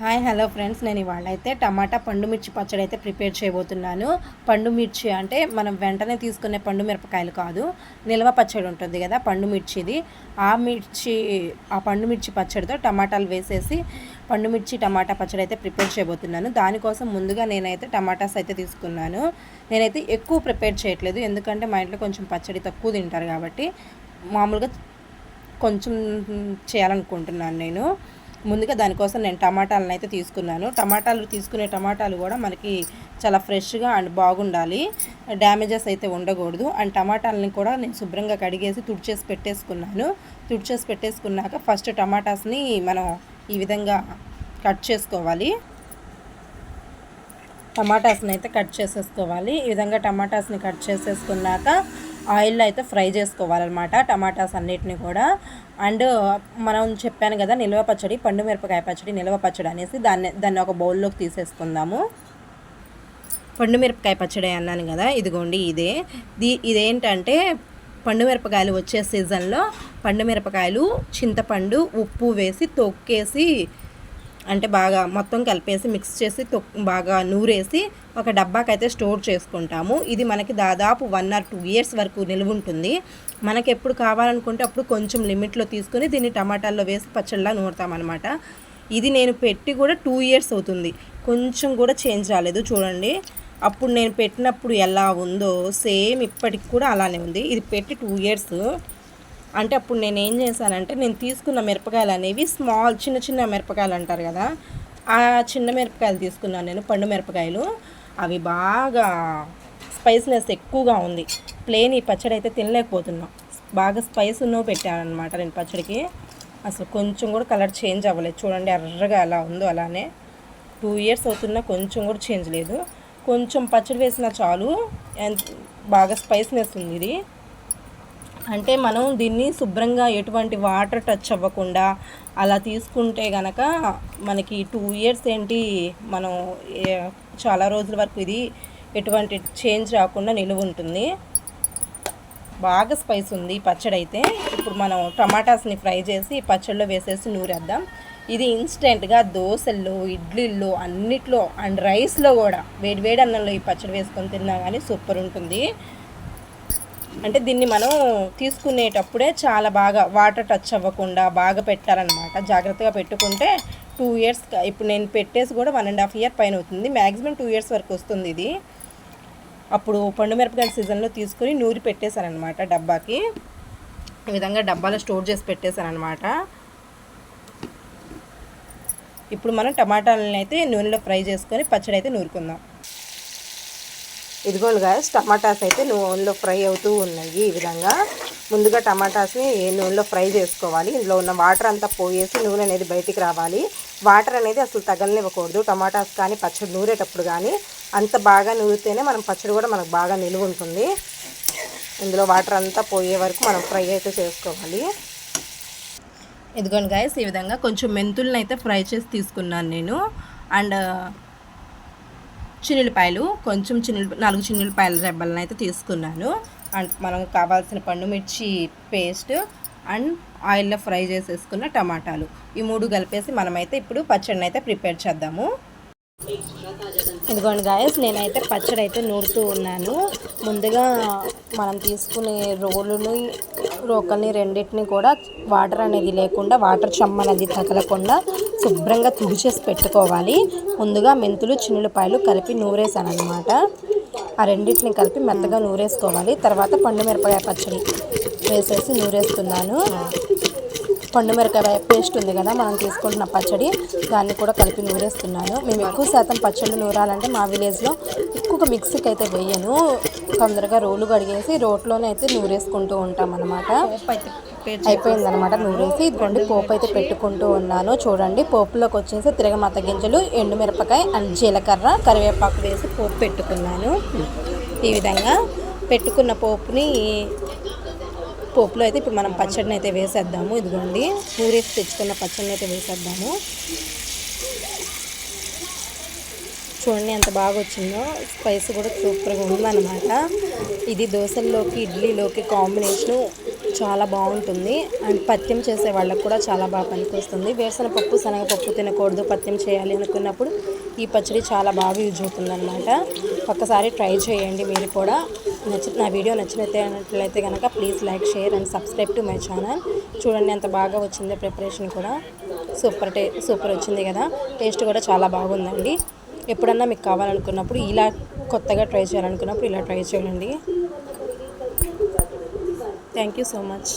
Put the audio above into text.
Hi hello friends, నేను ఇవాళ అయితే టమాటా పండు మిర్చి పచ్చడి అయితే ప్రిపేర్ చేయబోతున్నాను. పండు మిర్చి అంటే మనం వెంటనే తీసుకునే పండు మిరపకాయలు కాదు, నిల్వ పచ్చడి ఉంటుంది కదా పండు మిర్చిది. ఆ పండు మిర్చి పచ్చడితో టమాటాలు వేసేసి పండు మిర్చి టమాటా పచ్చడి అయితే ప్రిపేర్ చేయబోతున్నాను. దానికోసం ముందుగా నేనైతే టమాటాస్ అయితే తీసుకున్నాను. నేనైతే ఎక్కువ ప్రిపేర్ చేయట్లేదు, ఎందుకంటే మా ఇంట్లో కొంచెం పచ్చడి తక్కువ తింటారు కాబట్టి మామూలుగా కొంచెం చేయాలనుకుంటున్నాను నేను. ముందుగా దానికోసం నేను టమాటాలను అయితే తీసుకున్నాను. తీసుకునే టమాటాలు కూడా మనకి చాలా ఫ్రెష్గా అండ్ బాగుండాలి, డ్యామేజెస్ అయితే ఉండకూడదు. అండ్ టమాటాలని కూడా నేను శుభ్రంగా కడిగేసి తుడిచేసి పెట్టేసుకున్నాక ఫస్ట్ టమాటాస్ని మనం ఈ విధంగా కట్ చేసుకోవాలి. టమాటాస్ని అయితే కట్ చేసేసుకోవాలి. ఈ విధంగా టమాటాస్ని కట్ చేసేసుకున్నాక ఆయిల్లో అయితే ఫ్రై చేసుకోవాలన్నమాట టమాటాస్ అన్నిటిని కూడా. అండ్ మనం చెప్పాను కదా నిల్వ పచ్చడి, పండు మిరపకాయ పచ్చడి నిల్వ పచ్చడి అనేసి దాన్ని ఒక బౌల్లోకి తీసేసుకుందాము. పండు మిరపకాయ పచ్చడి అన్నాను కదా, ఇదిగోండి ఇదేంటంటే పండు మిరపకాయలు వచ్చే సీజన్లో పండు మిరపకాయలు, చింతపండు, ఉప్పు వేసి తొక్కేసి అంటే బాగా మొత్తం కలిపేసి మిక్స్ చేసి బాగా నూరేసి ఒక డబ్బాకైతే స్టోర్ చేసుకుంటాము. ఇది మనకి దాదాపు 1 or 2 years వరకు నిల్వ ఉంటుంది. మనకి ఎప్పుడు కావాలనుకుంటే అప్పుడు కొంచెం లిమిట్లో తీసుకుని దీన్ని టమాటాల్లో వేసి పచ్చడిలా నూరుతామన్నమాట. ఇది నేను పెట్టి కూడా 2 years అవుతుంది, కొంచెం కూడా చేంజ్ రాలేదు. చూడండి, అప్పుడు నేను పెట్టినప్పుడు ఎలా ఉందో సేమ్ ఇప్పటికి కూడా అలానే ఉంది. ఇది పెట్టి 2 years. అంటే అప్పుడు నేను ఏం చేశానంటే, నేను తీసుకున్న మిరపకాయలు అనేవి చిన్న చిన్న మిరపకాయలు అంటారు కదా, ఆ చిన్న మిరపకాయలు తీసుకున్నాను నేను, పండు మిరపకాయలు. అవి బాగా స్పైస్నెస్ ఎక్కువగా ఉంది, ప్లేన్ ఈ పచ్చడి అయితే తినలేకపోతున్నాం. బాగా స్పైస్ ఉన్నో పెట్టాను అనమాట నేను పచ్చడికి. అసలు కొంచెం కూడా కలర్ చేంజ్ అవ్వలేదు. చూడండి, ఎర్రగా ఎలా ఉందో అలానే. 2 years అవుతున్నా కొంచెం కూడా చేంజ్ లేదు. కొంచెం పచ్చడి వేసినా చాలు, బాగా స్పైస్నెస్ ఉంది ఇది. అంటే మనం దీన్ని శుభ్రంగా ఎటువంటి వాటర్ టచ్ అవ్వకుండా అలా తీసుకుంటే కనుక మనకి 2 years ఏంటి, మనం చాలా రోజుల వరకు ఇది ఎటువంటి చేంజ్ రాకుండా నిలువ ఉంటుంది. బాగా స్పైస్ ఉంది పచ్చడి అయితే. ఇప్పుడు మనం టమాటాస్ని ఫ్రై చేసి పచ్చడిలో వేసేసి నూరేద్దాం. ఇది ఇన్స్టెంట్గా దోశల్లో, ఇడ్లీల్లో, అన్నిట్లో అండ్ రైస్లో కూడా వేడి అన్నంలో ఈ పచ్చడి వేసుకొని తిన్నా కానీ సూపర్ ఉంటుంది. అంటే దీన్ని మనం తీసుకునేటప్పుడే చాలా బాగా వాటర్ టచ్ అవ్వకుండా బాగా పెట్టాలన్నమాట. జాగ్రత్తగా పెట్టుకుంటే 2 years, ఇప్పుడు నేను పెట్టేసి కూడా 1.5 year పైన అవుతుంది, మ్యాక్సిమం 2 years వరకు వస్తుంది ఇది. అప్పుడు పండు మిరపకాయల సీజన్లో తీసుకుని నూరి పెట్టేశానమాట డబ్బాకి. ఈ విధంగా డబ్బాలో స్టోర్ చేసి పెట్టేశానమాట. ఇప్పుడు మనం టమాటాలను అయితే నూనెలో ఫ్రై చేసుకొని పచ్చడి అయితే నూరుకుందాం. ఇదిగోండి గాయస్, టమాటాస్ అయితే నూనెలో ఫ్రై అవుతూ ఉన్నాయి. ఈ విధంగా ముందుగా టమాటాస్ని నూనెలో ఫ్రై చేసుకోవాలి. ఇందులో ఉన్న వాటర్ అంతా పోయేసి నూనె అనేది బయటికి రావాలి. వాటర్ అనేది అసలు తగలనివ్వకూడదు టమాటాస్ కానీ పచ్చడి నూరేటప్పుడు కానీ. అంత బాగా నూరితేనే మనం పచ్చడి కూడా మనకు బాగా నిలువ ఉంటుంది. ఇందులో వాటర్ అంతా పోయే వరకు మనం ఫ్రై అయితే చేసుకోవాలి. ఇదిగోండి గాయస్, ఈ విధంగా కొంచెం మెంతులను అయితే ఫ్రై చేసి తీసుకున్నాను నేను. అండ్ చిన్నులపాయలు, 4 చిన్నులపాయల రెబ్బలను అయితే తీసుకున్నాను. అండ్ మనం కావాల్సిన పండు మిర్చి పేస్ట్ అండ్ ఆయిల్లో ఫ్రై చేసేసుకున్న టమాటాలు, ఈ 3 కలిపేసి మనమైతే ఇప్పుడు పచ్చడిని అయితే ప్రిపేర్ చేద్దాము. ఇదిగోండి గాయస్, నేనైతే పచ్చడి అయితే నూరుతూ ఉన్నాను. ముందుగా మనం తీసుకునే రోకల్ని రెండింటిని కూడా వాటర్ అనేది లేకుండా, వాటర్ చెమ్మ అనేది తగలకుండా శుభ్రంగా తుడిచేసి పెట్టుకోవాలి. ముందుగా మెంతులు, చిన్నులపాయలు కలిపి నూరేసాను అనమాట. ఆ రెండింటిని కలిపి మెత్తగా నూరేసుకోవాలి. తర్వాత పండు మిరపకాయ పచ్చడి వేసేసి నూరేస్తున్నాను. పండు మిరపకాయ పేస్ట్ ఉంది కదా మనం తీసుకుంటున్న పచ్చడి, దాన్ని కూడా కలిపి నూరేస్తున్నాను. మేము ఎక్కువ శాతం పచ్చళ్ళు నూరాలంటే మా విలేజ్లో ఎక్కువగా మిక్సీకి అయితే వేయను, తొందరగా రోలు కడిగేసి రోట్లోనే అయితే నూరేసుకుంటూ ఉంటాం అన్నమాట. అయిపోయిందనమాట నూరేసి. ఇదిగోండి పోపు అయితే పెట్టుకుంటూ ఉన్నాను. చూడండి, పోపులోకి వచ్చేసి తిరగమాత గింజలు, ఎండుమిరపకాయ అండ్ జీలకర్ర, కరివేపాకు వేసి పోపు పెట్టుకున్నాను. ఈ విధంగా పెట్టుకున్న పోపులో అయితే ఇప్పుడు మనం పచ్చడిని అయితే వేసేద్దాము. ఇదిగోండి, నూరేసి తెచ్చుకున్న పచ్చడిని అయితే వేసేద్దాము. చూడండి ఎంత బాగా వచ్చిందో, స్పైస్ కూడా సూపర్గా ఉందన్నమాట. ఇది దోశల్లోకి, ఇడ్లీలోకి కాంబినేషను చాలా బాగుంటుంది. అండ్ పథ్యం చేసే వాళ్ళకు కూడా చాలా బాగా పనికొస్తుంది. వేరుశనగపప్పు శనగపప్పు తినకూడదు, పథ్యం చేయాలి అనుకున్నప్పుడు ఈ పచ్చడి చాలా బాగా యూజ్ అవుతుందన్నమాట. ఒక్కసారి ట్రై చేయండి మీరు కూడా. నా వీడియో నచ్చినట్లయితే కనుక please like, share and subscribe to my channel. చూడండి ఎంత బాగా వచ్చిందో, ప్రిపరేషన్ కూడా సూపర్ వచ్చింది కదా. టేస్ట్ కూడా చాలా బాగుందండి. ఎప్పుడన్నా మీకు కావాలనుకున్నప్పుడు ఇలా కొత్తగా ట్రై చేయాలనుకున్నప్పుడు ఇలా ట్రై చేయండి. Thank you so much.